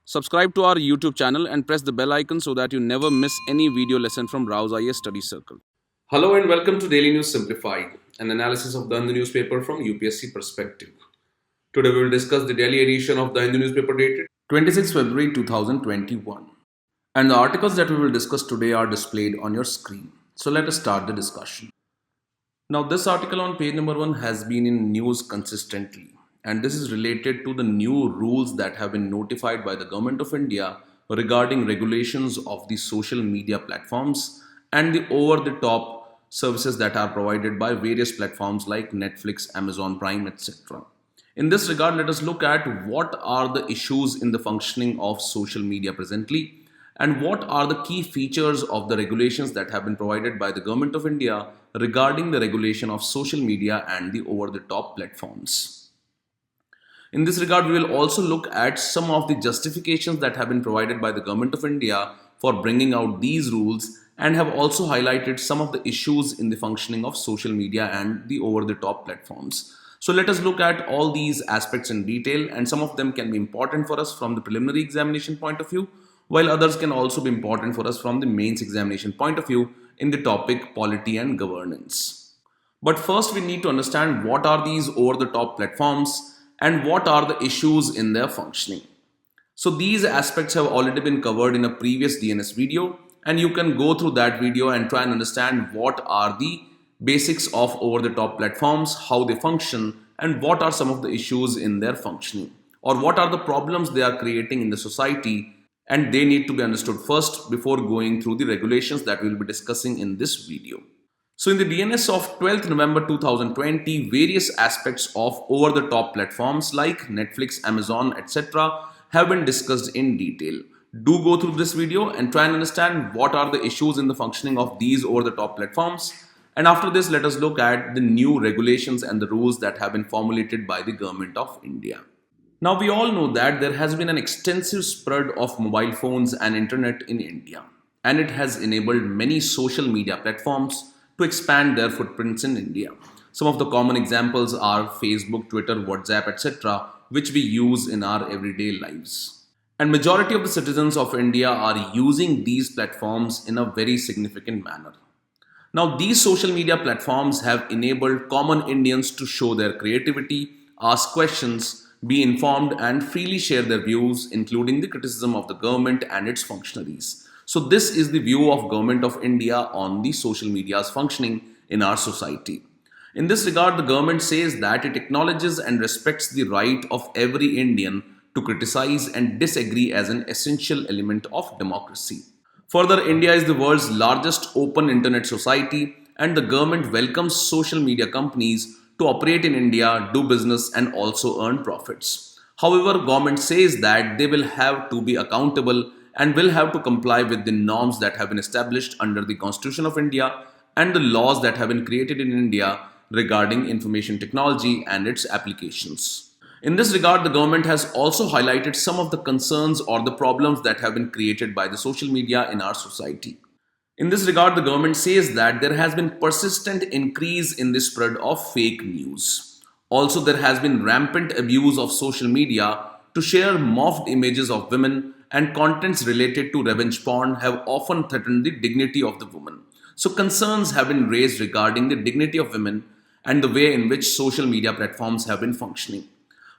Subscribe to our YouTube channel and press the bell icon so that you never miss any video lesson from RAU'S Study Circle. Hello and welcome to Daily News Simplified, an analysis of the Hindu newspaper from UPSC perspective. Today we will discuss the daily edition of the Hindu newspaper dated 26 February 2021. And the articles that we will discuss today are displayed on your screen. So let us start the discussion. Now this article on page number 1 has been in news consistently, and this is related to the new rules that have been notified by the Government of India regarding regulations of the social media platforms and the over-the-top services that are provided by various platforms like Netflix, Amazon Prime, etc. In this regard, let us look at what are the issues in the functioning of social media presently and what are the key features of the regulations that have been provided by the Government of India regarding the regulation of social media and the over-the-top platforms. In this regard, we will also look at some of the justifications that have been provided by the Government of India for bringing out these rules and have also highlighted some of the issues in the functioning of social media and the over-the-top platforms. So let us look at all these aspects in detail, and some of them can be important for us from the preliminary examination point of view, while others can also be important for us from the mains examination point of view in the topic polity and governance. But first we need to understand what are these over-the-top platforms and what are the issues in their functioning. So these aspects have already been covered in a previous DNS video, and you can go through that video and try and understand what are the basics of over-the-top platforms, how they function, and what are some of the issues in their functioning, or what are the problems they are creating in the society, and they need to be understood first before going through the regulations that we will be discussing in this video. So in the DNS of 12th November 2020, various aspects of over-the-top platforms like Netflix, Amazon, etc. have been discussed in detail. Do go through this video and try and understand what are the issues in the functioning of these over-the-top platforms. And after this, let us look at the new regulations and the rules that have been formulated by the Government of India. Now we all know that there has been an extensive spread of mobile phones and internet in India, and it has enabled many social media platforms to expand their footprints in India. Some of the common examples are Facebook, Twitter, WhatsApp, etc., which we use in our everyday lives. And majority of the citizens of India are using these platforms in a very significant manner. Now, these social media platforms have enabled common Indians to show their creativity, ask questions, be informed, and freely share their views, including the criticism of the government and its functionaries. So this is the view of Government of India on the social media's functioning in our society. In this regard, the government says that it acknowledges and respects the right of every Indian to criticize and disagree as an essential element of democracy. Further, India is the world's largest open internet society, and the government welcomes social media companies to operate in India, do business, and also earn profits. However, government says that they will have to be accountable and will have to comply with the norms that have been established under the Constitution of India and the laws that have been created in India regarding information technology and its applications. In this regard, the government has also highlighted some of the concerns or the problems that have been created by the social media in our society. In this regard, the government says that there has been persistent increase in the spread of fake news. Also, there has been rampant abuse of social media to share morphed images of women, and contents related to revenge porn have often threatened the dignity of the woman. So concerns have been raised regarding the dignity of women and the way in which social media platforms have been functioning.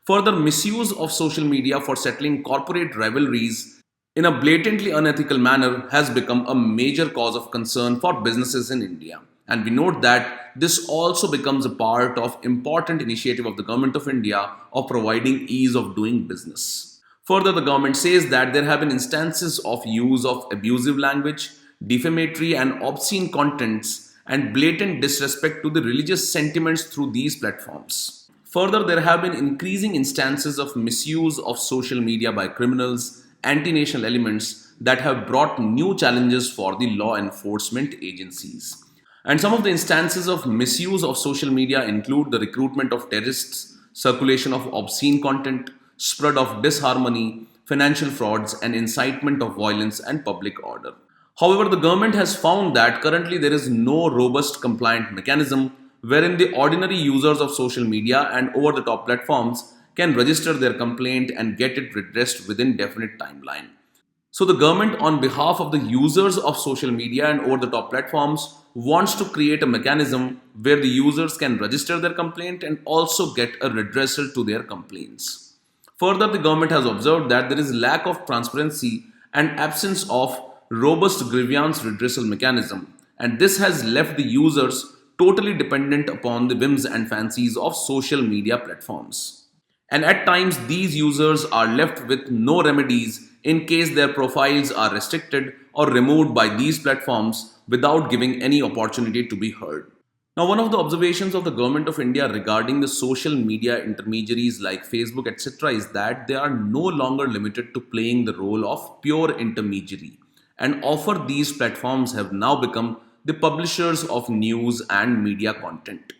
Further, misuse of social media for settling corporate rivalries in a blatantly unethical manner has become a major cause of concern for businesses in India. And we note that this also becomes a part of important initiative of the Government of India of providing ease of doing business. Further, the government says that there have been instances of use of abusive language, defamatory and obscene contents, and blatant disrespect to the religious sentiments through these platforms. Further, there have been increasing instances of misuse of social media by criminals, anti-national elements that have brought new challenges for the law enforcement agencies. And some of the instances of misuse of social media include the recruitment of terrorists, circulation of obscene content, spread of disharmony, financial frauds, and incitement of violence and public order. However, the government has found that currently there is no robust compliant mechanism wherein the ordinary users of social media and over-the-top platforms can register their complaint and get it redressed within definite timeline. So the government, on behalf of the users of social media and over-the-top platforms, wants to create a mechanism where the users can register their complaint and also get a redressal to their complaints. Further, the government has observed that there is lack of transparency and absence of robust grievance redressal mechanism, and this has left the users totally dependent upon the whims and fancies of social media platforms. And at times, these users are left with no remedies in case their profiles are restricted or removed by these platforms without giving any opportunity to be heard. Now, one of the observations of the Government of India regarding the social media intermediaries like Facebook, etc., is that they are no longer limited to playing the role of pure intermediary, and offer these platforms have now become the publishers of news and media content.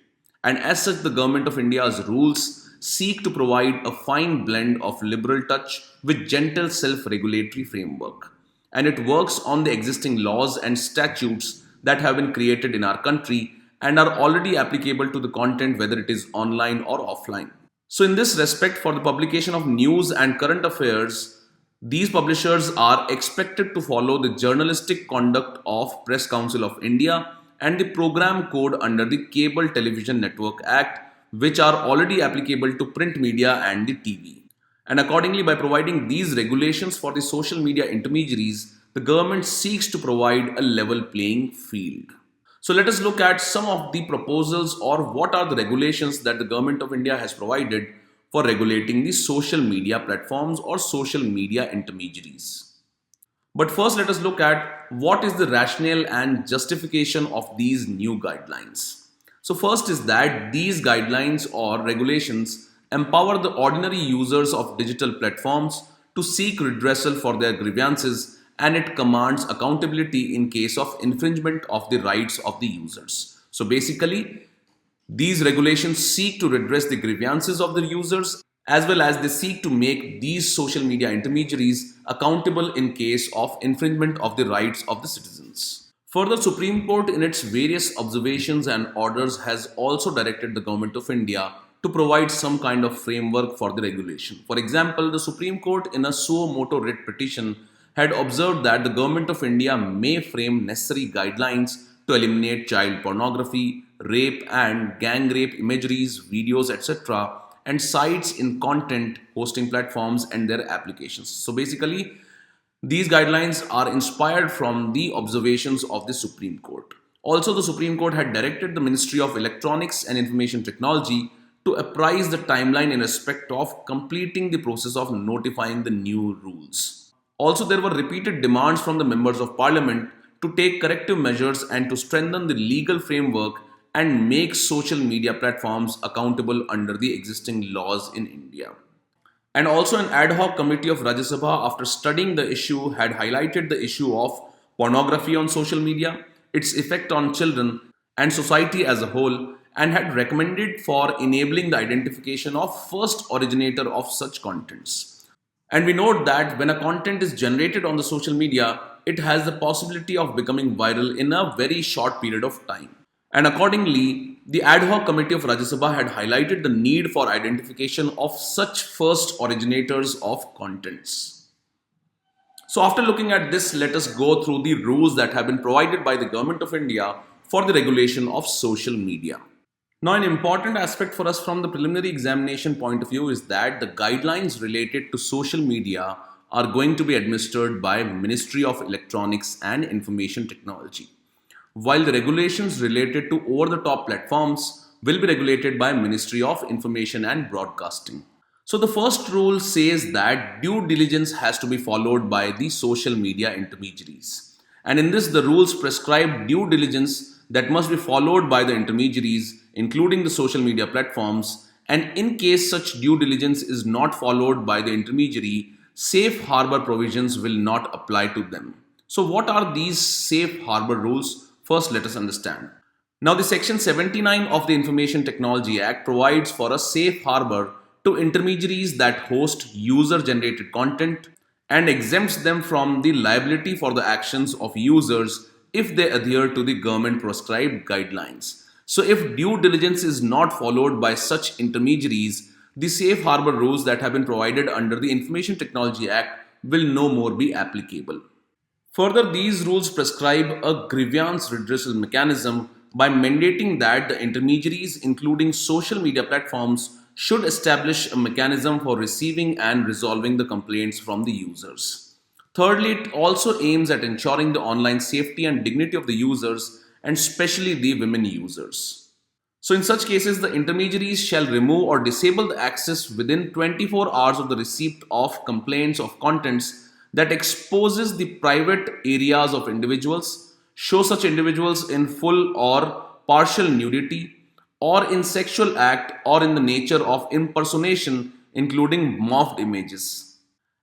And as such, the Government of India's rules seek to provide a fine blend of liberal touch with gentle self-regulatory framework. And it works on the existing laws and statutes that have been created in our country and are already applicable to the content, whether it is online or offline. So in this respect, for the publication of news and current affairs, these publishers are expected to follow the journalistic conduct of Press Council of India and the program code under the Cable Television Network Act, which are already applicable to print media and the TV. And accordingly, by providing these regulations for the social media intermediaries, the government seeks to provide a level playing field. So let us look at some of the proposals, or what are the regulations that the Government of India has provided for regulating the social media platforms or social media intermediaries. But first, let us look at what is the rationale and justification of these new guidelines. So first is that these guidelines or regulations empower the ordinary users of digital platforms to seek redressal for their grievances, and it commands accountability in case of infringement of the rights of the users. So basically, these regulations seek to redress the grievances of the users, as well as they seek to make these social media intermediaries accountable in case of infringement of the rights of the citizens. Further, Supreme Court in its various observations and orders has also directed the Government of India to provide some kind of framework for the regulation. For example, the Supreme Court in a suo motu writ petition had observed that the Government of India may frame necessary guidelines to eliminate child pornography, rape and gang rape imageries, videos, etc., and sites in content hosting platforms and their applications. So basically, these guidelines are inspired from the observations of the Supreme Court. Also, the Supreme Court had directed the Ministry of Electronics and Information Technology to apprise the timeline in respect of completing the process of notifying the new rules. Also, there were repeated demands from the members of Parliament to take corrective measures and to strengthen the legal framework and make social media platforms accountable under the existing laws in India. And also, an ad hoc committee of Rajya Sabha, after studying the issue, had highlighted the issue of pornography on social media, its effect on children and society as a whole, and had recommended for enabling the identification of first originator of such contents. And we note that when a content is generated on the social media, it has the possibility of becoming viral in a very short period of time. And accordingly, the ad hoc committee of Rajya Sabha had highlighted the need for identification of such first originators of contents. So after looking at this, let us go through the rules that have been provided by the Government of India for the regulation of social media. Now, an important aspect for us from the preliminary examination point of view is that the guidelines related to social media are going to be administered by Ministry of Electronics and Information Technology, while the regulations related to over-the-top platforms will be regulated by Ministry of Information and Broadcasting. So the first rule says that due diligence has to be followed by the social media intermediaries. And in this, the rules prescribe due diligence that must be followed by the intermediaries, including the social media platforms, and in case such due diligence is not followed by the intermediary, safe harbor provisions will not apply to them. So what are these safe harbor rules? First, let us understand. Now, the Section 79 of the Information Technology Act provides for a safe harbor to intermediaries that host user-generated content and exempts them from the liability for the actions of users if they adhere to the government prescribed guidelines. So if due diligence is not followed by such intermediaries, the safe harbor rules that have been provided under the Information Technology Act will no more be applicable. Further, these rules prescribe a grievance redressal mechanism by mandating that the intermediaries, including social media platforms, should establish a mechanism for receiving and resolving the complaints from the users. Thirdly, it also aims at ensuring the online safety and dignity of the users, and especially the women users. So, in such cases, the intermediaries shall remove or disable the access within 24 hours of the receipt of complaints of contents that exposes the private areas of individuals, show such individuals in full or partial nudity, or in sexual act, or in the nature of impersonation, including morphed images.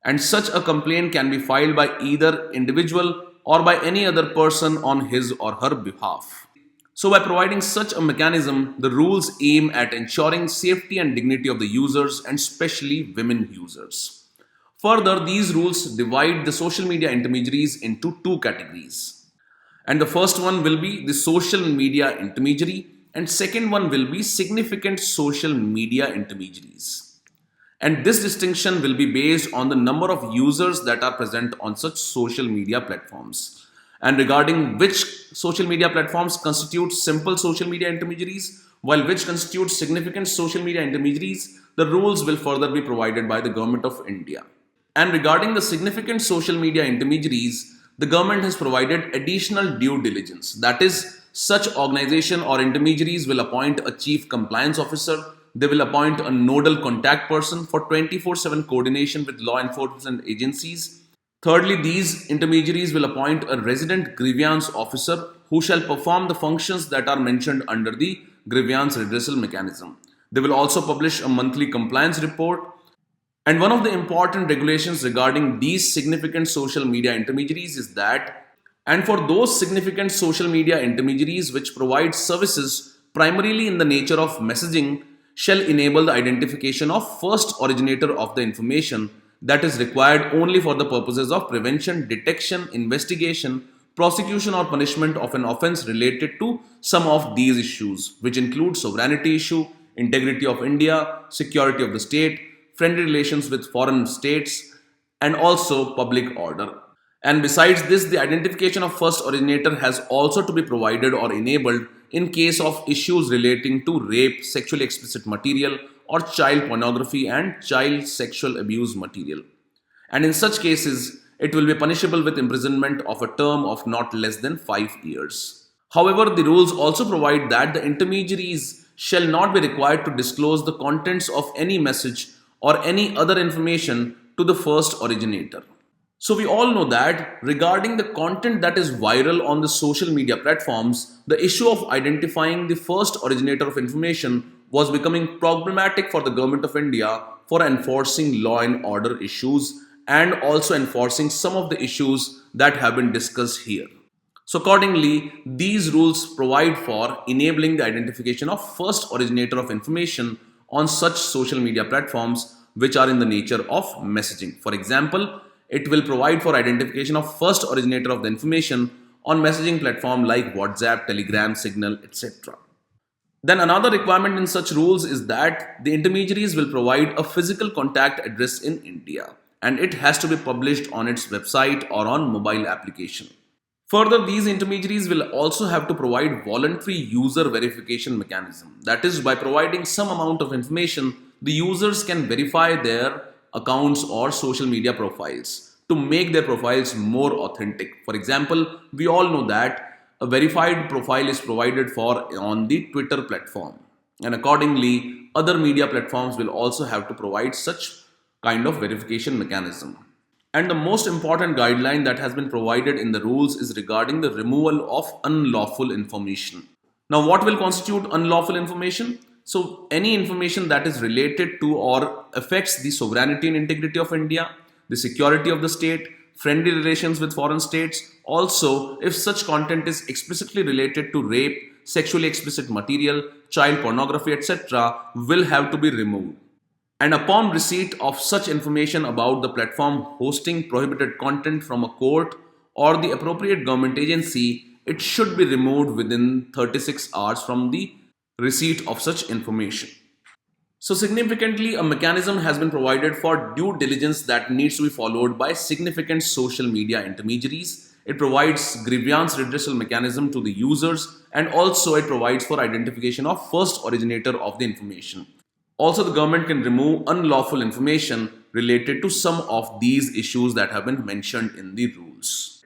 And such a complaint can be filed by either individual or by any other person on his or her behalf. So, by providing such a mechanism, the rules aim at ensuring safety and dignity of the users, and especially women users. Further, these rules divide the social media intermediaries into two categories. And the first one will be the social media intermediary, and second one will be significant social media intermediaries. And this distinction will be based on the number of users that are present on such social media platforms. And regarding which social media platforms constitute simple social media intermediaries, while which constitute significant social media intermediaries, the rules will further be provided by the Government of India. And regarding the significant social media intermediaries, the government has provided additional due diligence. That is, such organization or intermediaries will appoint a chief compliance officer. They will appoint a nodal contact person for 24/7 coordination with law enforcement agencies. Thirdly, these intermediaries will appoint a resident grievance officer who shall perform the functions that are mentioned under the grievance redressal mechanism. They will also publish a monthly compliance report. And one of the important regulations regarding these significant social media intermediaries is that, and for those significant social media intermediaries which provide services primarily in the nature of messaging, shall enable the identification of first originator of the information that is required only for the purposes of prevention, detection, investigation, prosecution, or punishment of an offense related to some of these issues, which include sovereignty issue, integrity of India, security of the state, friendly relations with foreign states, and also public order. And besides this, the identification of first originator has also to be provided or enabled in case of issues relating to rape, sexually explicit material, or child pornography and child sexual abuse material. And in such cases, it will be punishable with imprisonment of a term of not less than 5 years. However, the rules also provide that the intermediaries shall not be required to disclose the contents of any message or any other information to the first originator. So, we all know that regarding the content that is viral on the social media platforms, the issue of identifying the first originator of information was becoming problematic for the Government of India for enforcing law and order issues and also enforcing some of the issues that have been discussed here. So, accordingly, these rules provide for enabling the identification of first originator of information on such social media platforms which are in the nature of messaging. For example, it will provide for identification of first originator of the information on messaging platform like WhatsApp, Telegram, Signal, etc. Then another requirement in such rules is that the intermediaries will provide a physical contact address in India, and it has to be published on its website or on mobile application. Further, these intermediaries will also have to provide voluntary user verification mechanism. That is, by providing some amount of information, the users can verify their accounts or social media profiles to make their profiles more authentic. For example, we all know that a verified profile is provided for on the Twitter platform, and accordingly, other media platforms will also have to provide such kind of verification mechanism. And the most important guideline that has been provided in the rules is regarding the removal of unlawful information. Now, what will constitute unlawful information? So, any information that is related to or affects the sovereignty and integrity of India, the security of the state, friendly relations with foreign states. Also, if such content is explicitly related to rape, sexually explicit material, child pornography, etc., will have to be removed. And upon receipt of such information about the platform hosting prohibited content from a court or the appropriate government agency, it should be removed within 36 hours from the receipt of such information. So significantly, a mechanism has been provided for due diligence that needs to be followed by significant social media intermediaries. It provides grievance redressal mechanism to the users, and also it provides for identification of first originator of the information. Also, the government can remove unlawful information related to some of these issues that have been mentioned in the rules.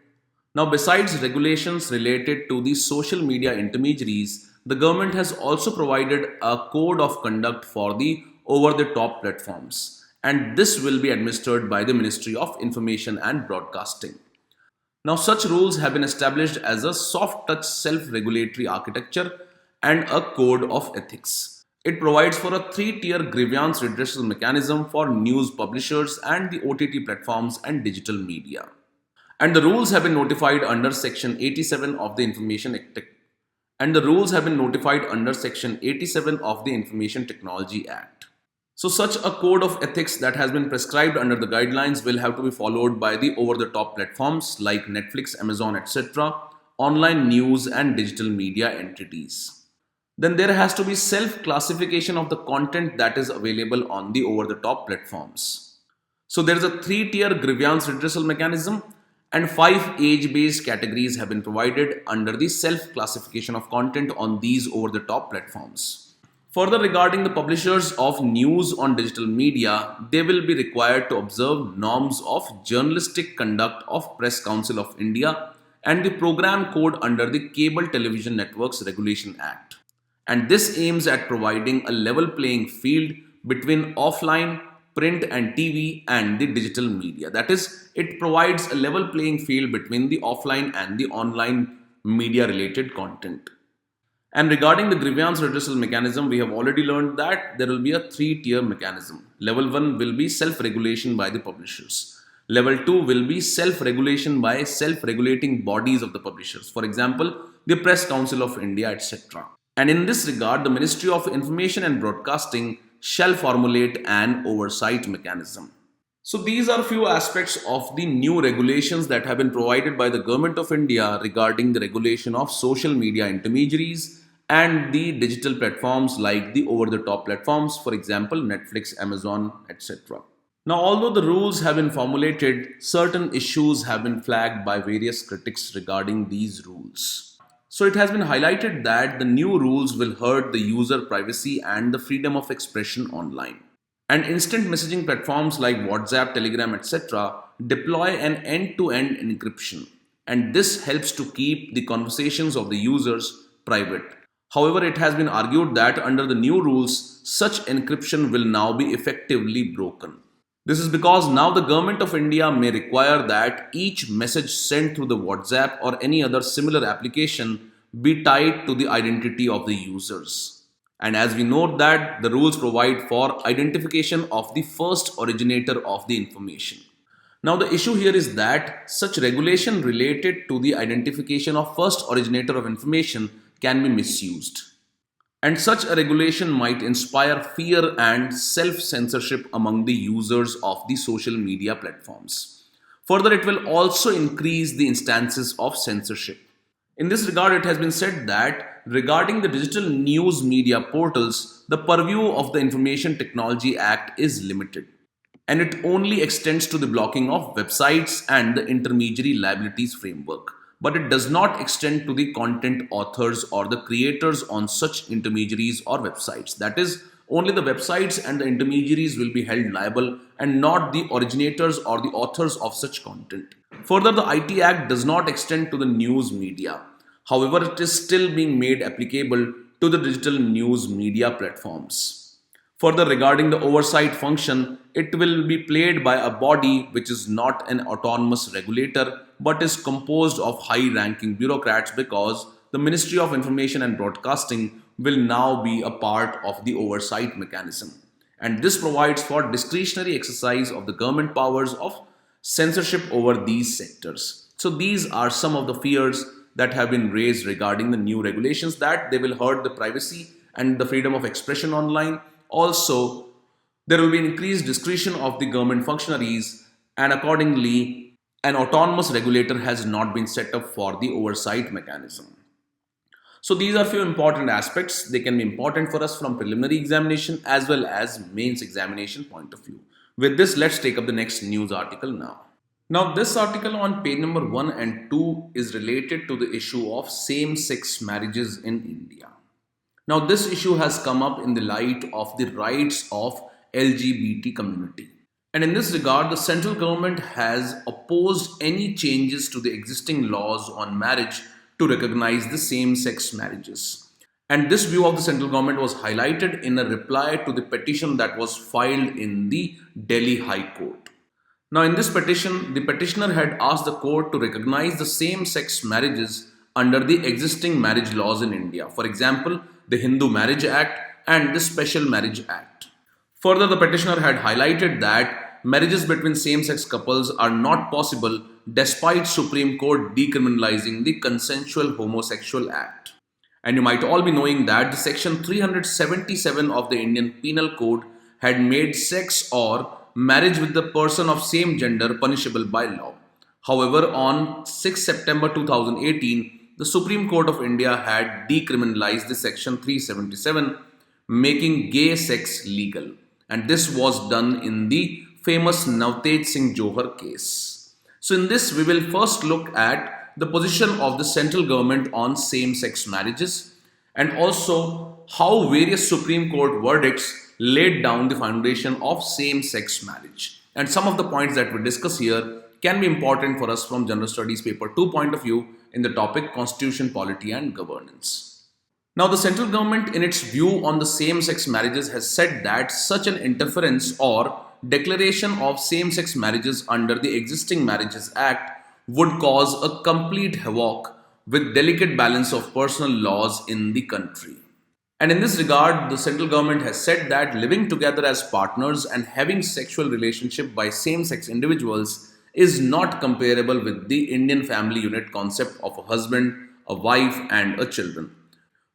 Now, besides regulations related to the social media intermediaries, the government has also provided a code of conduct for the over the top platforms, and this will be administered by the Ministry of Information and Broadcasting. Now, such rules have been established as a soft touch self regulatory architecture and a code of ethics. It provides for a three-tier grievance redressal mechanism for news publishers and the OTT platforms and digital media. And the rules have been notified under Section 87 of the Information Act. And the rules have been notified under Section 87 of the Information Technology Act. So such a code of ethics that has been prescribed under the guidelines will have to be followed by the over-the-top platforms like Netflix, Amazon, etc., online news and digital media entities. Then there has to be self-classification of the content that is available on the over-the-top platforms. So there is a three-tier grievance redressal mechanism, and 5 age-based categories have been provided under the self-classification of content on these over-the-top platforms. Further, regarding the publishers of news on digital media, they will be required to observe norms of journalistic conduct of Press Council of India and the program code under the Cable Television Networks Regulation Act. And this aims at providing a level playing field between offline, print and TV and the digital media. That is, it provides a level playing field between the offline and the online media related content. And regarding the grievance redressal mechanism, we have already learned that there will be a three-tier mechanism. Level 1 will be self-regulation by the publishers. Level 2 will be self-regulation by self-regulating bodies of the publishers. For example, the Press Council of India, etc. And in this regard, the Ministry of Information and Broadcasting shall formulate an oversight mechanism. So these are few aspects of the new regulations that have been provided by the Government of India regarding the regulation of social media intermediaries and the digital platforms like the over-the-top platforms, for example, Netflix, Amazon, etc. Now, although the rules have been formulated, certain issues have been flagged by various critics regarding these rules. So it has been highlighted that the new rules will hurt the user privacy and the freedom of expression online. And instant messaging platforms like WhatsApp, Telegram, etc. deploy an end-to-end encryption, and this helps to keep the conversations of the users private. However, it has been argued that under the new rules, such encryption will now be effectively broken. This is because now the Government of India may require that each message sent through the WhatsApp or any other similar application be tied to the identity of the users. And as we note that the rules provide for identification of the first originator of the information. Now the issue here is that such regulation related to the identification of first originator of information can be misused. And such a regulation might inspire fear and self-censorship among the users of the social media platforms. Further, it will also increase the instances of censorship. In this regard, it has been said that regarding the digital news media portals, the purview of the Information Technology Act is limited, and it only extends to the blocking of websites and the intermediary liabilities framework, but it does not extend to the content authors or the creators on such intermediaries or websites. That is, only the websites and the intermediaries will be held liable and not the originators or the authors of such content. Further, the IT Act does not extend to the news media. However, it is still being made applicable to the digital news media platforms. Further, regarding the oversight function, it will be played by a body which is not an autonomous regulator but is composed of high-ranking bureaucrats, because the Ministry of Information and Broadcasting will now be a part of the oversight mechanism. And this provides for discretionary exercise of the government powers of censorship over these sectors. So these are some of the fears that have been raised regarding the new regulations, that they will hurt the privacy and the freedom of expression online. Also, there will be increased discretion of the government functionaries, and accordingly, an autonomous regulator has not been set up for the oversight mechanism. So these are few important aspects. They can be important for us from preliminary examination as well as mains examination point of view. With this, let's take up the next news article now. Now, this article on page number 1 and 2 is related to the issue of same-sex marriages in India. Now, this issue has come up in the light of the rights of LGBT community. And in this regard, the central government has opposed any changes to the existing laws on marriage to recognize the same-sex marriages. And this view of the central government was highlighted in a reply to the petition that was filed in the Delhi High Court. Now, in this petition, the petitioner had asked the court to recognize the same-sex marriages under the existing marriage laws in India. For example, the Hindu Marriage Act and the Special Marriage Act. Further, the petitioner had highlighted that marriages between same-sex couples are not possible despite Supreme Court decriminalizing the Consensual Homosexual Act. And you might all be knowing that the section 377 of the Indian Penal Code had made sex or marriage with the person of same gender punishable by law. However, on 6 September 2018, the Supreme Court of India had decriminalized the section 377, making gay sex legal. And this was done in the famous Navtej Singh Johar case. So in this, we will first look at the position of the central government on same-sex marriages and also how various Supreme Court verdicts laid down the foundation of same-sex marriage. And some of the points that we discuss here can be important for us from General Studies Paper 2 point of view in the topic Constitution, Polity and Governance. Now, the central government in its view on the same-sex marriages has said that such an interference or declaration of same-sex marriages under the existing Marriages Act would cause a complete havoc with delicate balance of personal laws in the country. And in this regard, the central government has said that living together as partners and having sexual relationship by same-sex individuals is not comparable with the Indian family unit concept of a husband, a wife and a children,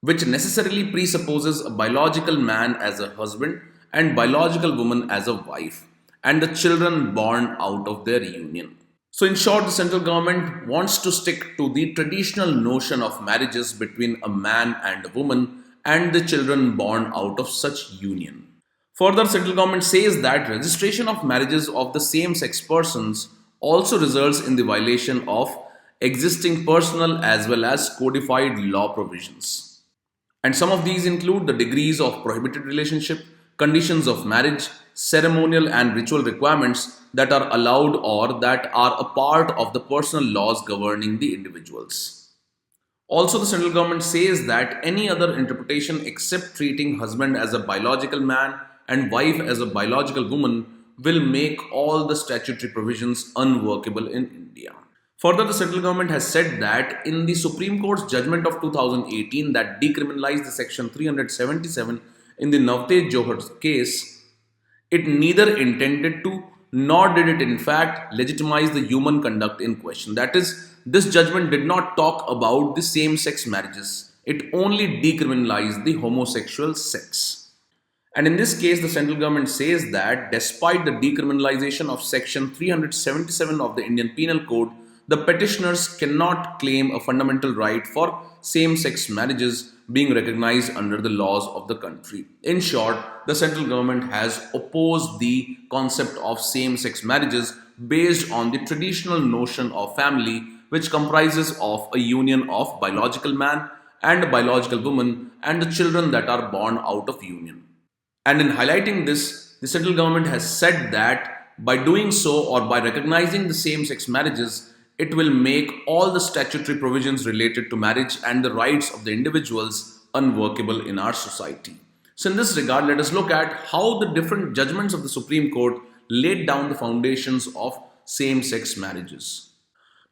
which necessarily presupposes a biological man as a husband and biological woman as a wife, and the children born out of their union. So in short, the central government wants to stick to the traditional notion of marriages between a man and a woman and the children born out of such union. Further, central government says that registration of marriages of the same-sex persons also results in the violation of existing personal as well as codified law provisions. And some of these include the degrees of prohibited relationship, conditions of marriage, ceremonial and ritual requirements that are allowed or that are a part of the personal laws governing the individuals. Also, the central government says that any other interpretation except treating husband as a biological man and wife as a biological woman will make all the statutory provisions unworkable in India. Further, the central government has said that in the Supreme Court's judgment of 2018 that decriminalized the section 377 in the Navtej Johar case, it neither intended to nor did it in fact legitimize the human conduct in question. That is, this judgment did not talk about the same-sex marriages. It only decriminalized the homosexual sex. And in this case, the central government says that despite the decriminalization of section 377 of the Indian Penal Code, the petitioners cannot claim a fundamental right for same-sex marriages being recognized under the laws of the country. In short, the central government has opposed the concept of same-sex marriages based on the traditional notion of family, which comprises of a union of biological man and a biological woman and the children that are born out of union. And in highlighting this, the central government has said that by doing so or by recognizing the same-sex marriages, it will make all the statutory provisions related to marriage and the rights of the individuals unworkable in our society. So in this regard, let us look at how the different judgments of the Supreme Court laid down the foundations of same-sex marriages.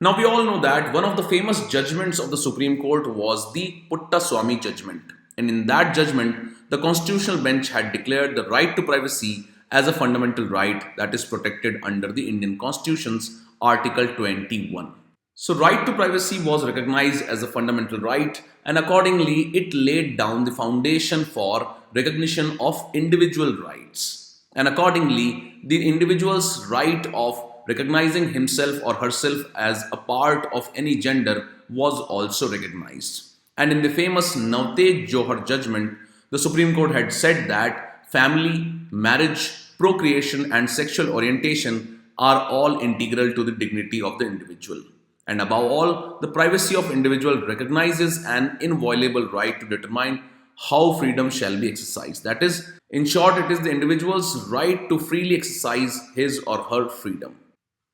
Now we all know that one of the famous judgments of the Supreme Court was the Puttaswamy judgment. And in that judgment, the Constitutional Bench had declared the right to privacy as a fundamental right that is protected under the Indian Constitution's Article 21. So right to privacy was recognized as a fundamental right, and accordingly it laid down the foundation for recognition of individual rights. And accordingly, the individual's right of recognizing himself or herself as a part of any gender was also recognized. And in the famous Navtej Johar judgment, the Supreme Court had said that family, marriage, procreation, and sexual orientation are all integral to the dignity of the individual. And above all, the privacy of individual recognizes an inviolable right to determine how freedom shall be exercised. That is, in short, it is the individual's right to freely exercise his or her freedom.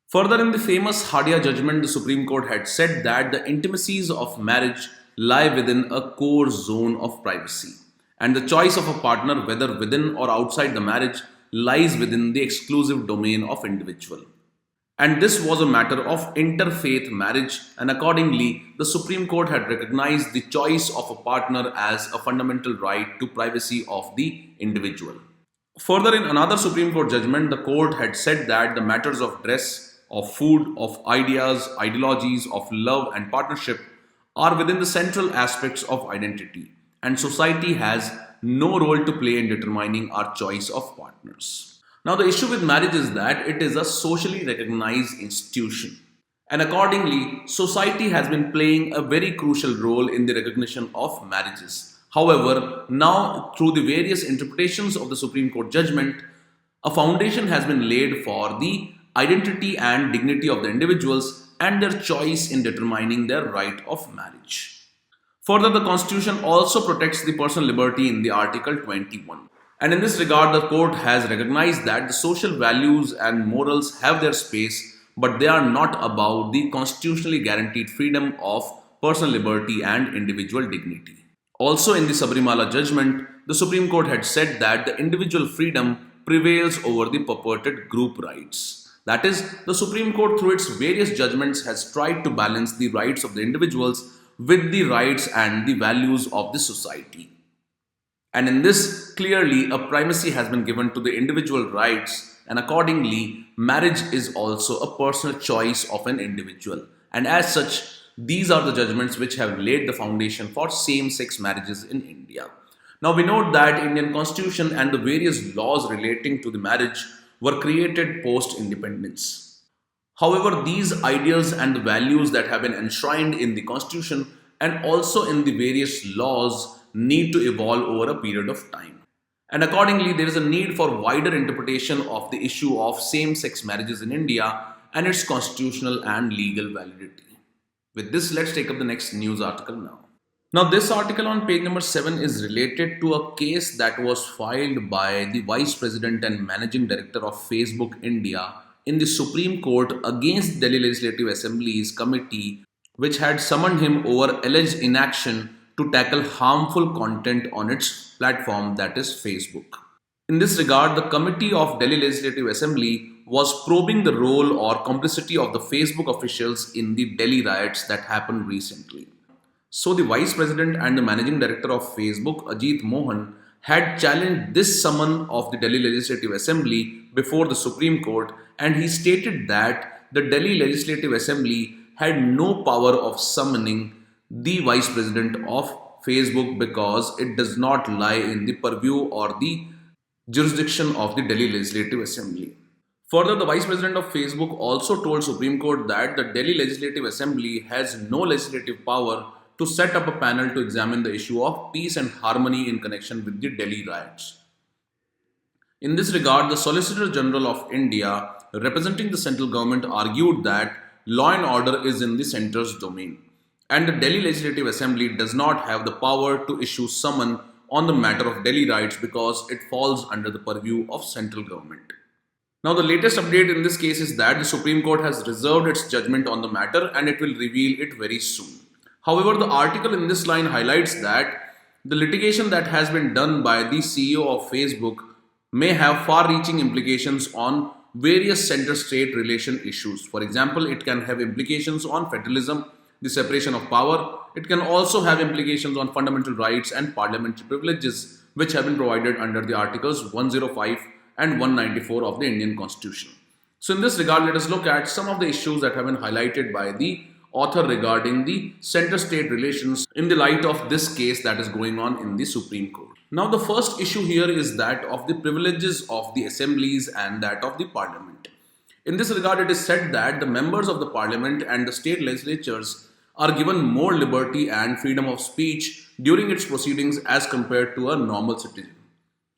Further, in the famous Hadia judgment, the Supreme Court had said that the intimacies of marriage lie within a core zone of privacy, and the choice of a partner, whether within or outside the marriage, lies within the exclusive domain of individual. And this was a matter of interfaith marriage, and accordingly, the Supreme Court had recognized the choice of a partner as a fundamental right to privacy of the individual. Further, in another Supreme Court judgment, the court had said that the matters of dress, of food, of ideas, ideologies, of love, and partnership are within the central aspects of identity, and society has no role to play in determining our choice of partners. Now, the issue with marriage is that it is a socially recognized institution, and accordingly, society has been playing a very crucial role in the recognition of marriages. However, now through the various interpretations of the Supreme Court judgment, a foundation has been laid for the identity and dignity of the individuals and their choice in determining their right of marriage. Further, the Constitution also protects the personal liberty in the Article 21. And in this regard, the court has recognized that the social values and morals have their space, but they are not above the constitutionally guaranteed freedom of personal liberty and individual dignity. Also, in the Sabarimala judgment, the Supreme Court had said that the individual freedom prevails over the purported group rights. That is, the Supreme Court, through its various judgments, has tried to balance the rights of the individuals with the rights and the values of the society. And in this, clearly, a primacy has been given to the individual rights, and accordingly, marriage is also a personal choice of an individual. And as such, these are the judgments which have laid the foundation for same-sex marriages in India. Now, we note that Indian Constitution and the various laws relating to the marriage were created post-independence. However, these ideas and the values that have been enshrined in the Constitution and also in the various laws need to evolve over a period of time. And accordingly, there is a need for wider interpretation of the issue of same-sex marriages in India and its constitutional and legal validity. With this, let's take up the next news article now. Now, this article on page number 7 is related to a case that was filed by the Vice President and Managing Director of Facebook India in the Supreme Court against Delhi Legislative Assembly's committee, which had summoned him over alleged inaction to tackle harmful content on its platform, that is Facebook. In this regard, the Committee of Delhi Legislative Assembly was probing the role or complicity of the Facebook officials in the Delhi riots that happened recently. So the Vice President and the Managing Director of Facebook, Ajit Mohan, had challenged this summon of the Delhi Legislative Assembly before the Supreme Court, and he stated that the Delhi Legislative Assembly had no power of summoning the Vice President of Facebook because it does not lie in the purview or the jurisdiction of the Delhi Legislative Assembly. Further, the Vice President of Facebook also told Supreme Court that the Delhi Legislative Assembly has no legislative power to set up a panel to examine the issue of peace and harmony in connection with the Delhi riots. In this regard, the Solicitor General of India, representing the central government, argued that law and order is in the centre's domain, and the Delhi Legislative Assembly does not have the power to issue summon on the matter of Delhi riots because it falls under the purview of central government. Now, the latest update in this case is that the Supreme Court has reserved its judgment on the matter and it will reveal it very soon. However, the article in this line highlights that the litigation that has been done by the CEO of Facebook may have far-reaching implications on various center-state relation issues. For example, it can have implications on federalism, the separation of power. It can also have implications on fundamental rights and parliamentary privileges, which have been provided under the Articles 105 and 194 of the Indian Constitution. So in this regard, let us look at some of the issues that have been highlighted by the author regarding the center-state relations in the light of this case that is going on in the Supreme Court. Now, the first issue here is that of the privileges of the assemblies and that of the parliament. In this regard, it is said that the members of the parliament and the state legislatures are given more liberty and freedom of speech during its proceedings as compared to a normal citizen.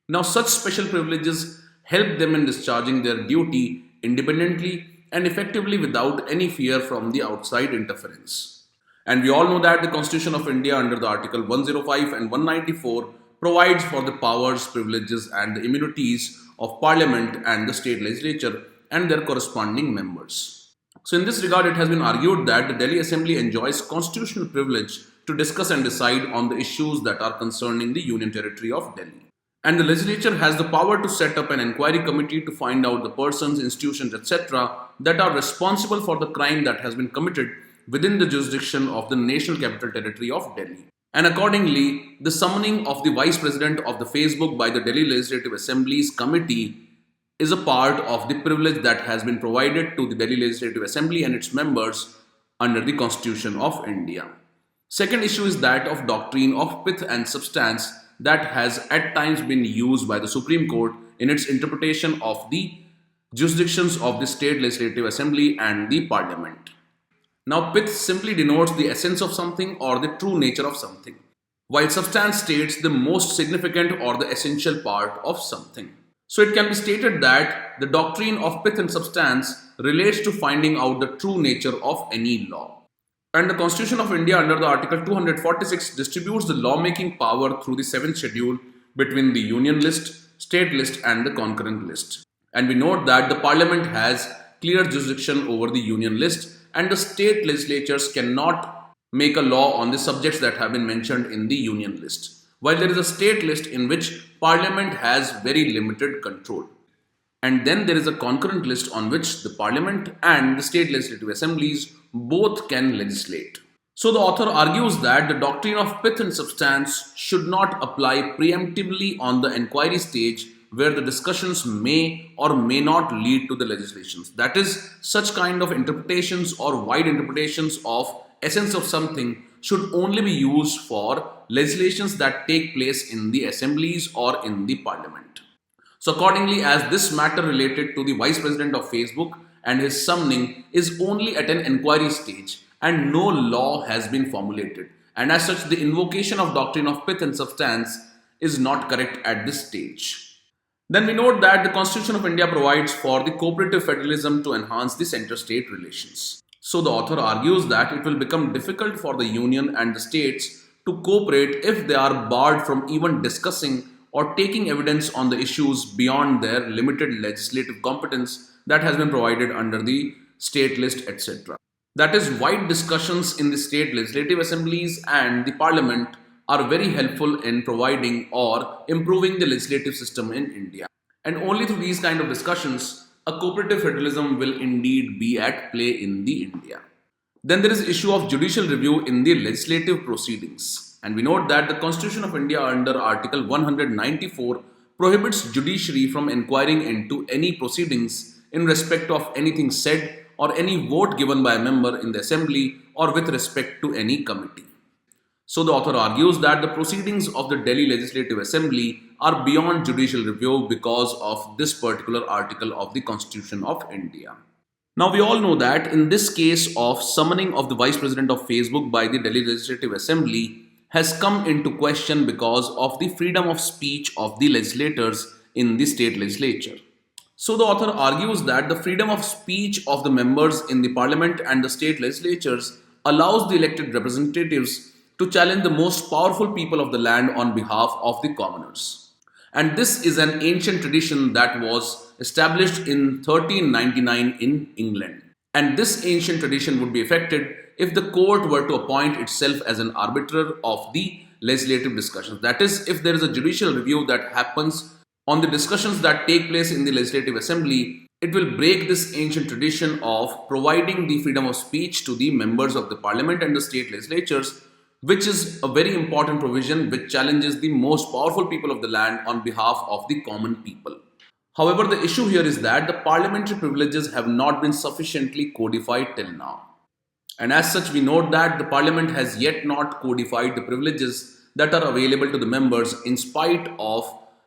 Now, such special privileges help them in discharging their duty independently and effectively without any fear from the outside interference. And we all know that the Constitution of India under the Article 105 and 194 provides for the powers, privileges, and the immunities of Parliament and the state legislature and their corresponding members. So, in this regard, it has been argued that the Delhi Assembly enjoys constitutional privilege to discuss and decide on the issues that are concerning the Union Territory of Delhi. And the legislature has the power to set up an inquiry committee to find out the persons, institutions, etc., that are responsible for the crime that has been committed within the jurisdiction of the National Capital Territory of Delhi. And accordingly, the summoning of the Vice President of the Facebook by the Delhi Legislative Assembly's committee is a part of the privilege that has been provided to the Delhi Legislative Assembly and its members under the Constitution of India. Second issue is that of doctrine of pith and substance that has at times been used by the Supreme Court in its interpretation of the jurisdictions of the State Legislative Assembly and the Parliament. Now, pith simply denotes the essence of something or the true nature of something, while substance states the most significant or the essential part of something. So, it can be stated that the doctrine of pith and substance relates to finding out the true nature of any law. And the Constitution of India under the Article 246 distributes the lawmaking power through the 7th schedule between the Union list, State list and the concurrent list. And we note that the Parliament has clear jurisdiction over the Union list and the state legislatures cannot make a law on the subjects that have been mentioned in the Union list, while there is a state list in which Parliament has very limited control. And then there is a concurrent list on which the Parliament and the state legislative assemblies both can legislate. So the author argues that the doctrine of pith and substance should not apply preemptively on the inquiry stage where the discussions may or may not lead to the legislations. That is, such kind of interpretations or wide interpretations of essence of something should only be used for legislations that take place in the assemblies or in the Parliament. So accordingly, as this matter related to the Vice President of Facebook and his summoning is only at an inquiry stage and no law has been formulated, and as such the invocation of doctrine of pith and substance is not correct at this stage. Then we note that the Constitution of India provides for the cooperative federalism to enhance the center-state relations. So the author argues that it will become difficult for the union and the states to cooperate if they are barred from even discussing or taking evidence on the issues beyond their limited legislative competence that has been provided under the state list, etc. That is, wide discussions in the state legislative assemblies and the Parliament are very helpful in providing or improving the legislative system in India. And only through these kind of discussions, a cooperative federalism will indeed be at play in the India. Then there is the issue of judicial review in the legislative proceedings. And we note that the Constitution of India under Article 194 prohibits judiciary from inquiring into any proceedings in respect of anything said or any vote given by a member in the assembly or with respect to any committee. So the author argues that the proceedings of the Delhi Legislative Assembly are beyond judicial review because of this particular article of the Constitution of India. Now we all know that in this case of summoning of the Vice President of Facebook by the Delhi Legislative Assembly has come into question because of the freedom of speech of the legislators in the state legislature. So the author argues that the freedom of speech of the members in the Parliament and the state legislatures allows the elected representatives to challenge the most powerful people of the land on behalf of the commoners. And this is an ancient tradition that was established in 1399 in England. And this ancient tradition would be affected if the court were to appoint itself as an arbiter of the legislative discussions. That is, if there is a judicial review that happens on the discussions that take place in the legislative assembly, it will break this ancient tradition of providing the freedom of speech to the members of the Parliament and the state legislatures, which is a very important provision which challenges the most powerful people of the land on behalf of the common people. However, the issue here is that the parliamentary privileges have not been sufficiently codified till now. And as such, we note that the Parliament has yet not codified the privileges that are available to the members in spite of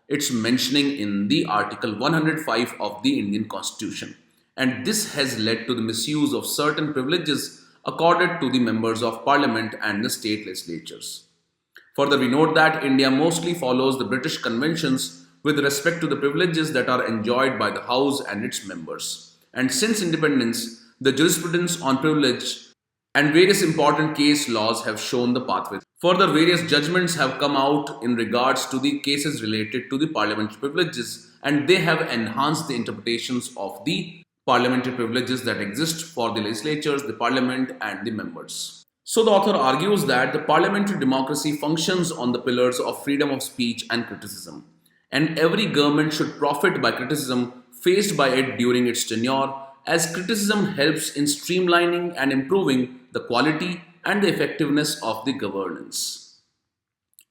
its mentioning in the Article 105 of the Indian Constitution. And this has led to the misuse of certain privileges accorded to the members of parliament and the state legislatures. Further, we note that India mostly follows the British conventions with respect to the privileges that are enjoyed by the House and its members. And since independence, the jurisprudence on privilege and various important case laws have shown the pathway. Further, various judgments have come out in regards to the cases related to the parliamentary privileges, and they have enhanced the interpretations of the parliamentary privileges that exist for the legislatures, the parliament, and the members. So, the author argues that the parliamentary democracy functions on the pillars of freedom of speech and criticism, and every government should profit by criticism faced by it during its tenure, as criticism helps in streamlining and improving the quality and the effectiveness of the governance.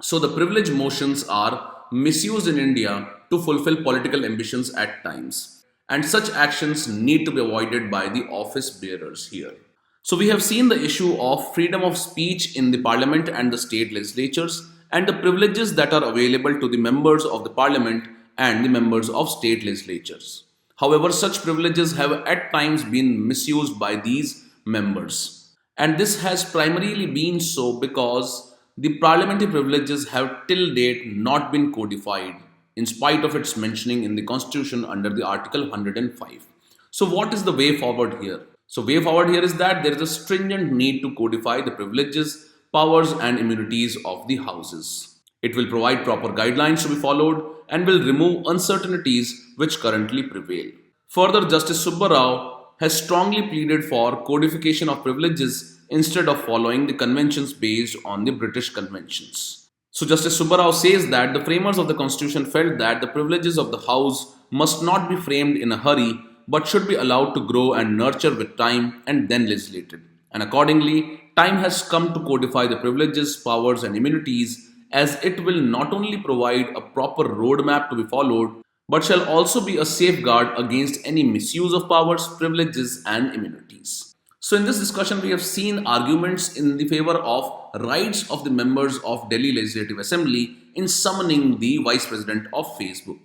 So, the privilege motions are misused in India to fulfill political ambitions at times, and such actions need to be avoided by the office bearers here. So, we have seen the issue of freedom of speech in the parliament and the state legislatures, and the privileges that are available to the members of the parliament and the members of state legislatures. However, such privileges have at times been misused by these members. And this has primarily been so because the parliamentary privileges have till date not been codified, in spite of its mentioning in the Constitution under the Article 105. So, what is the way forward here? So, way forward here is that there is a stringent need to codify the privileges, powers, and immunities of the houses. It will provide proper guidelines to be followed and will remove uncertainties which currently prevail. Further, Justice Subba Rao has strongly pleaded for codification of privileges instead of following the conventions based on the British conventions. So, Justice Subba Rao says that the framers of the Constitution felt that the privileges of the House must not be framed in a hurry but should be allowed to grow and nurture with time and then legislated. And accordingly, time has come to codify the privileges, powers, and immunities, as it will not only provide a proper roadmap to be followed, but shall also be a safeguard against any misuse of powers, privileges, and immunities. So, in this discussion, we have seen arguments in the favor of rights of the members of Delhi Legislative Assembly in summoning the Vice President of Facebook.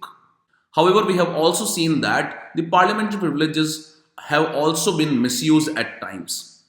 However, we have also seen that the parliamentary privileges have also been misused at times.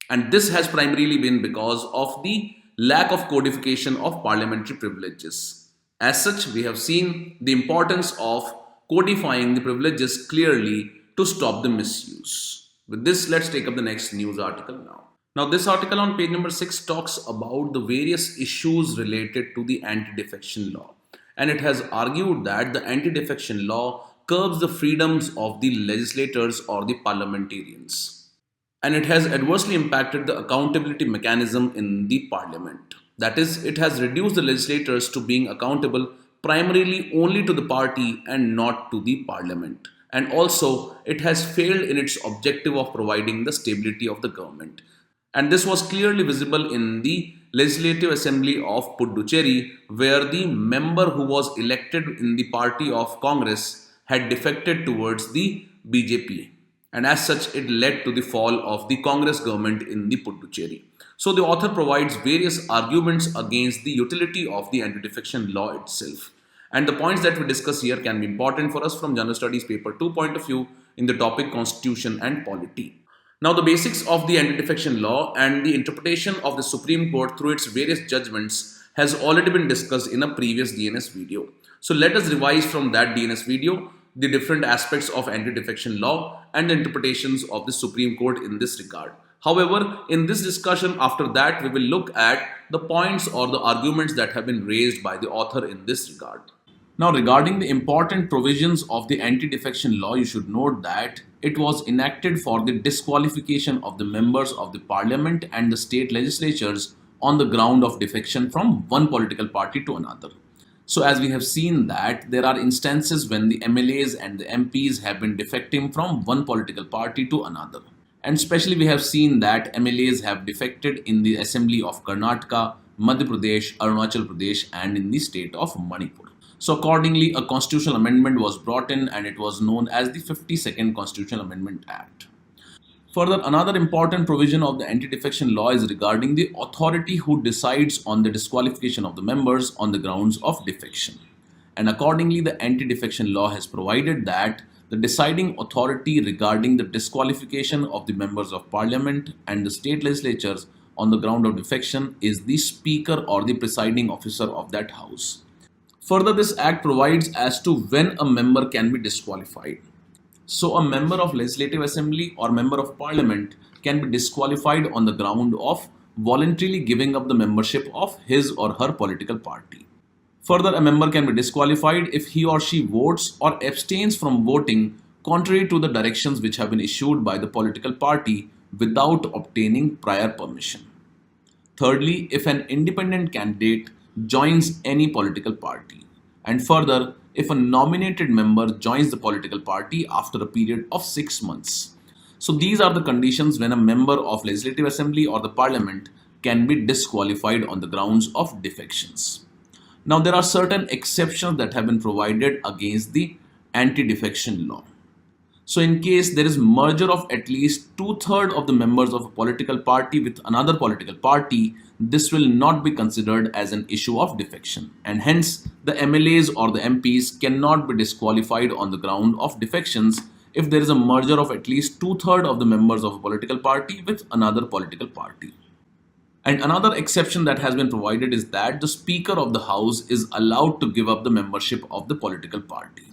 And this has primarily been because of the lack of codification of parliamentary privileges. As such, we have seen the importance of codifying the privileges clearly to stop the misuse. With this, let's take up the next news article now. Now, this article on page number 6 talks about the various issues related to the anti-defection law. And it has argued that the anti-defection law curbs the freedoms of the legislators or the parliamentarians. And it has adversely impacted the accountability mechanism in the parliament. That is, it has reduced the legislators to being accountable primarily only to the party and not to the parliament. And also, it has failed in its objective of providing the stability of the government. And this was clearly visible in the Legislative Assembly of Puducherry, where the member who was elected in the party of Congress had defected towards the BJP. And as such, it led to the fall of the Congress government in the Puducherry. So, the author provides various arguments against the utility of the anti-defection law itself. And the points that we discuss here can be important for us from General Studies Paper 2 point of view in the topic Constitution and Polity. Now, the basics of the anti-defection law and the interpretation of the Supreme Court through its various judgments has already been discussed in a previous DNS video. So, let us revise from that DNS video the different aspects of anti-defection law and the interpretations of the Supreme Court in this regard. However, in this discussion after that, we will look at the points or the arguments that have been raised by the author in this regard. Now, regarding the important provisions of the anti-defection law, you should note that it was enacted for the disqualification of the members of the parliament and the state legislatures on the ground of defection from one political party to another. So, as we have seen that there are instances when the MLAs and the MPs have been defecting from one political party to another. And especially we have seen that MLAs have defected in the Assembly of Karnataka, Madhya Pradesh, Arunachal Pradesh, and in the state of Manipur. So accordingly, a constitutional amendment was brought in and it was known as the 52nd Constitutional Amendment Act. Further, another important provision of the anti-defection law is regarding the authority who decides on the disqualification of the members on the grounds of defection. And accordingly, the anti-defection law has provided that the deciding authority regarding the disqualification of the members of parliament and the state legislatures on the ground of defection is the speaker or the presiding officer of that house. Further, this act provides as to when a member can be disqualified. So, a member of legislative assembly or member of parliament can be disqualified on the ground of voluntarily giving up the membership of his or her political party. Further, a member can be disqualified if he or she votes or abstains from voting contrary to the directions which have been issued by the political party without obtaining prior permission. Thirdly, if an independent candidate joins any political party. And further, if a nominated member joins the political party after a period of 6 months. So these are the conditions when a member of legislative assembly or the parliament can be disqualified on the grounds of defections. Now there are certain exceptions that have been provided against the anti-defection law. So in case there is merger of at least 2/3 of the members of a political party with another political party, this will not be considered as an issue of defection, and hence the MLAs or the MPs cannot be disqualified on the ground of defections if there is a merger of at least 2/3 of the members of a political party with another political party. And another exception that has been provided is that the Speaker of the House is allowed to give up the membership of the political party.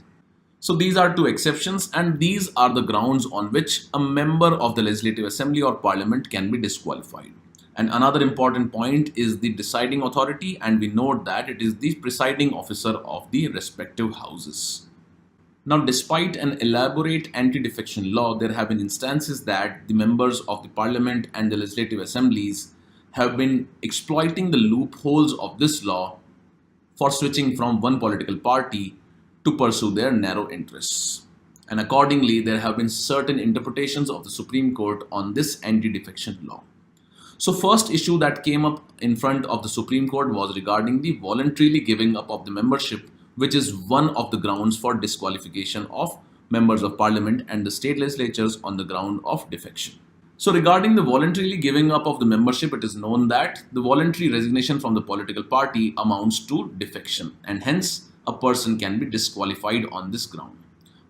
So these are two exceptions, and these are the grounds on which a member of the Legislative Assembly or Parliament can be disqualified. And another important point is the deciding authority, and we note that it is the presiding officer of the respective houses. Now, despite an elaborate anti-defection law, there have been instances that the members of the Parliament and the Legislative Assemblies have been exploiting the loopholes of this law for switching from one political party to pursue their narrow interests. And accordingly, there have been certain interpretations of the Supreme Court on this anti-defection law. So first issue that came up in front of the Supreme Court was regarding the voluntarily giving up of the membership, which is one of the grounds for disqualification of members of parliament and the state legislatures on the ground of defection. So regarding the voluntarily giving up of the membership, it is known that the voluntary resignation from the political party amounts to defection, and hence a person can be disqualified on this ground.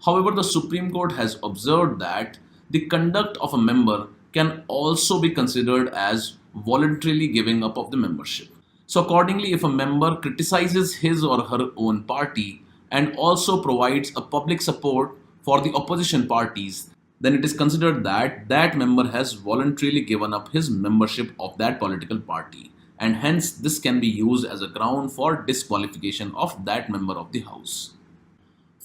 However, the Supreme Court has observed that the conduct of a member can also be considered as voluntarily giving up of the membership. So accordingly, if a member criticizes his or her own party and also provides a public support for the opposition parties, then it is considered that that member has voluntarily given up his membership of that political party, and hence this can be used as a ground for disqualification of that member of the House.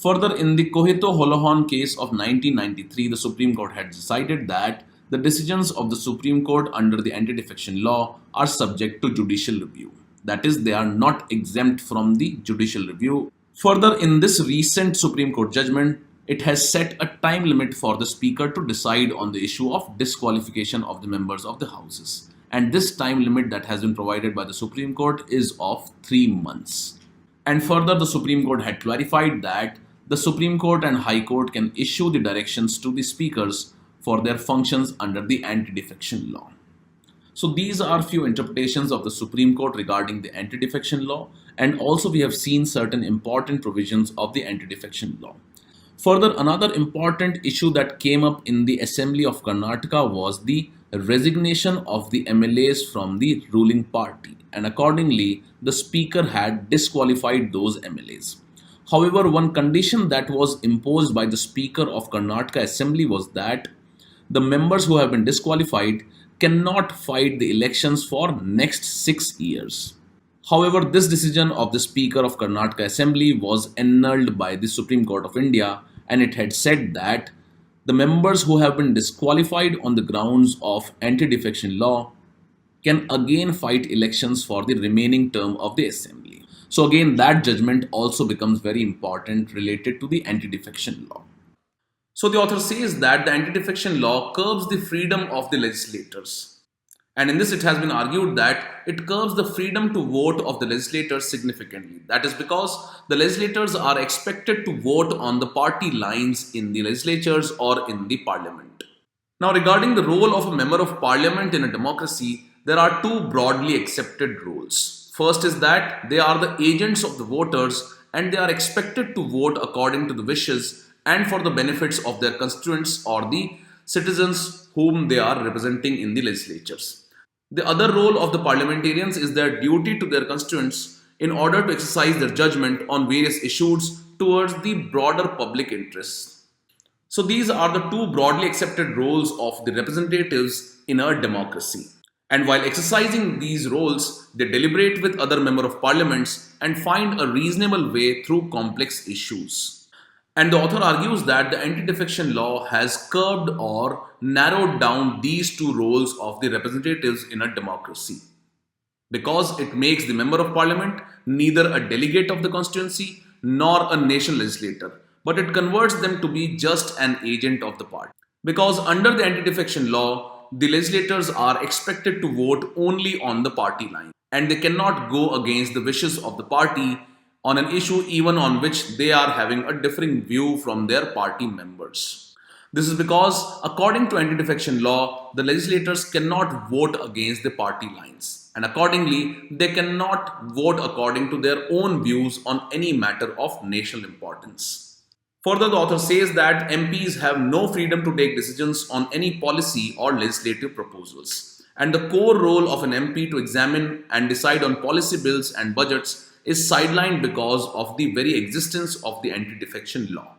Further, in the Kohito-Holohan case of 1993, the Supreme Court had decided that the decisions of the Supreme Court under the anti-defection law are subject to judicial review. That is, they are not exempt from the judicial review. Further, in this recent Supreme Court judgment, it has set a time limit for the Speaker to decide on the issue of disqualification of the members of the Houses. And this time limit that has been provided by the Supreme Court is of 3 months. And further, the Supreme Court had clarified that the Supreme Court and High Court can issue the directions to the speakers for their functions under the anti-defection law. So these are few interpretations of the Supreme Court regarding the anti-defection law, and also we have seen certain important provisions of the anti-defection law. Further, another important issue that came up in the Assembly of Karnataka was the resignation of the MLAs from the ruling party, and accordingly the Speaker had disqualified those MLAs. However, one condition that was imposed by the Speaker of Karnataka Assembly was that the members who have been disqualified cannot fight the elections for next 6 years. However, this decision of the Speaker of Karnataka Assembly was annulled by the Supreme Court of India, and it had said that the members who have been disqualified on the grounds of anti-defection law can again fight elections for the remaining term of the Assembly. So again, that judgment also becomes very important related to the anti-defection law. So the author says that the anti-defection law curbs the freedom of the legislators. And in this, it has been argued that it curbs the freedom to vote of the legislators significantly. That is because the legislators are expected to vote on the party lines in the legislatures or in the parliament. Now, regarding the role of a member of parliament in a democracy, there are two broadly accepted roles. First is that they are the agents of the voters and they are expected to vote according to the wishes and for the benefits of their constituents or the citizens whom they are representing in the legislatures. The other role of the parliamentarians is their duty to their constituents in order to exercise their judgment on various issues towards the broader public interests. So these are the two broadly accepted roles of the representatives in a democracy. And while exercising these roles, they deliberate with other members of parliaments and find a reasonable way through complex issues. And the author argues that the anti-defection law has curbed or narrowed down these two roles of the representatives in a democracy, because it makes the member of parliament neither a delegate of the constituency nor a nation legislator, but it converts them to be just an agent of the party. Because under the anti-defection law, the legislators are expected to vote only on the party line, and they cannot go against the wishes of the party on an issue even on which they are having a differing view from their party members. This is because, according to anti-defection law, the legislators cannot vote against the party lines, and accordingly, they cannot vote according to their own views on any matter of national importance. Further, the author says that MPs have no freedom to take decisions on any policy or legislative proposals, and the core role of an MP to examine and decide on policy bills and budgets is sidelined because of the very existence of the anti-defection law.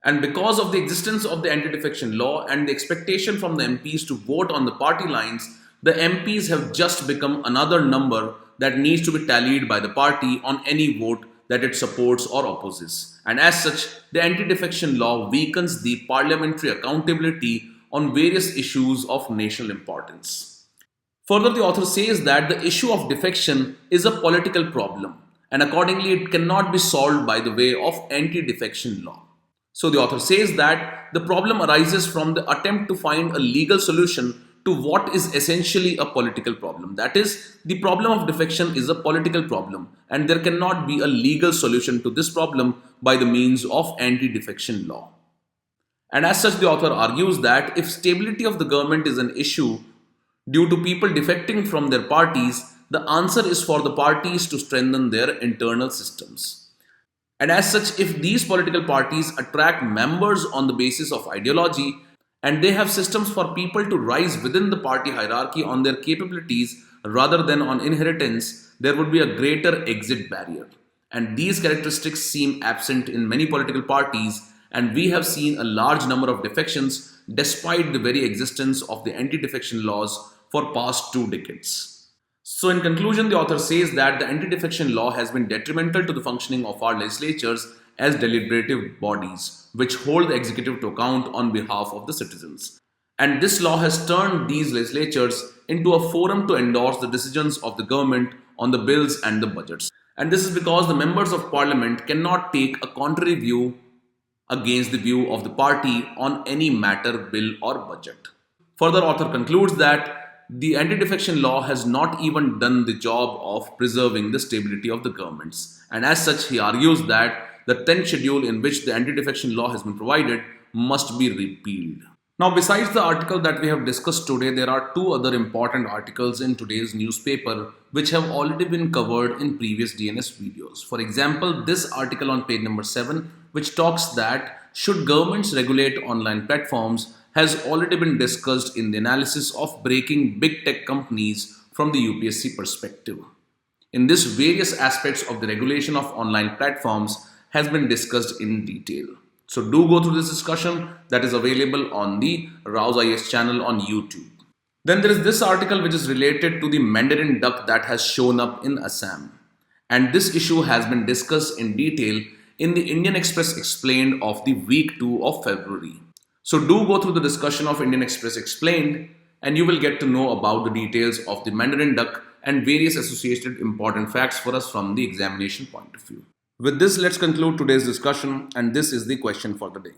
And because of the existence of the anti-defection law and the expectation from the MPs to vote on the party lines, the MPs have just become another number that needs to be tallied by the party on any vote that it supports or opposes. And as such, the anti-defection law weakens the parliamentary accountability on various issues of national importance. Further, the author says that the issue of defection is a political problem, and accordingly it cannot be solved by the way of anti-defection law. So the author says that the problem arises from the attempt to find a legal solution to what is essentially a political problem. That is, the problem of defection is a political problem, and there cannot be a legal solution to this problem by the means of anti-defection law. And as such, the author argues that if stability of the government is an issue due to people defecting from their parties, the answer is for the parties to strengthen their internal systems. And as such, if these political parties attract members on the basis of ideology, and they have systems for people to rise within the party hierarchy on their capabilities rather than on inheritance, there would be a greater exit barrier. And these characteristics seem absent in many political parties, and we have seen a large number of defections despite the very existence of the anti-defection laws for past 2 decades. So in conclusion, the author says that the anti-defection law has been detrimental to the functioning of our legislatures as deliberative bodies, which hold the executive to account on behalf of the citizens. And this law has turned these legislatures into a forum to endorse the decisions of the government on the bills and the budgets. And this is because the members of parliament cannot take a contrary view against the view of the party on any matter, bill or budget. Further, author concludes that the anti-defection law has not even done the job of preserving the stability of the governments. And as such, he argues that the 10th schedule in which the anti-defection law has been provided must be repealed. Now, besides the article that we have discussed today, there are 2 other important articles in today's newspaper which have already been covered in previous DNS videos. For example, this article on page number 7, which talks that should governments regulate online platforms, has already been discussed in the analysis of breaking big tech companies from the UPSC perspective. In this, various aspects of the regulation of online platforms has been discussed in detail. So do go through this discussion that is available on the RAU'S channel on YouTube. Then there is this article which is related to the Mandarin duck that has shown up in Assam. And this issue has been discussed in detail in the Indian Express Explained of the week 2 of February. So do go through the discussion of Indian Express Explained and you will get to know about the details of the Mandarin duck and various associated important facts for us from the examination point of view. With this, let's conclude today's discussion, and this is the question for the day.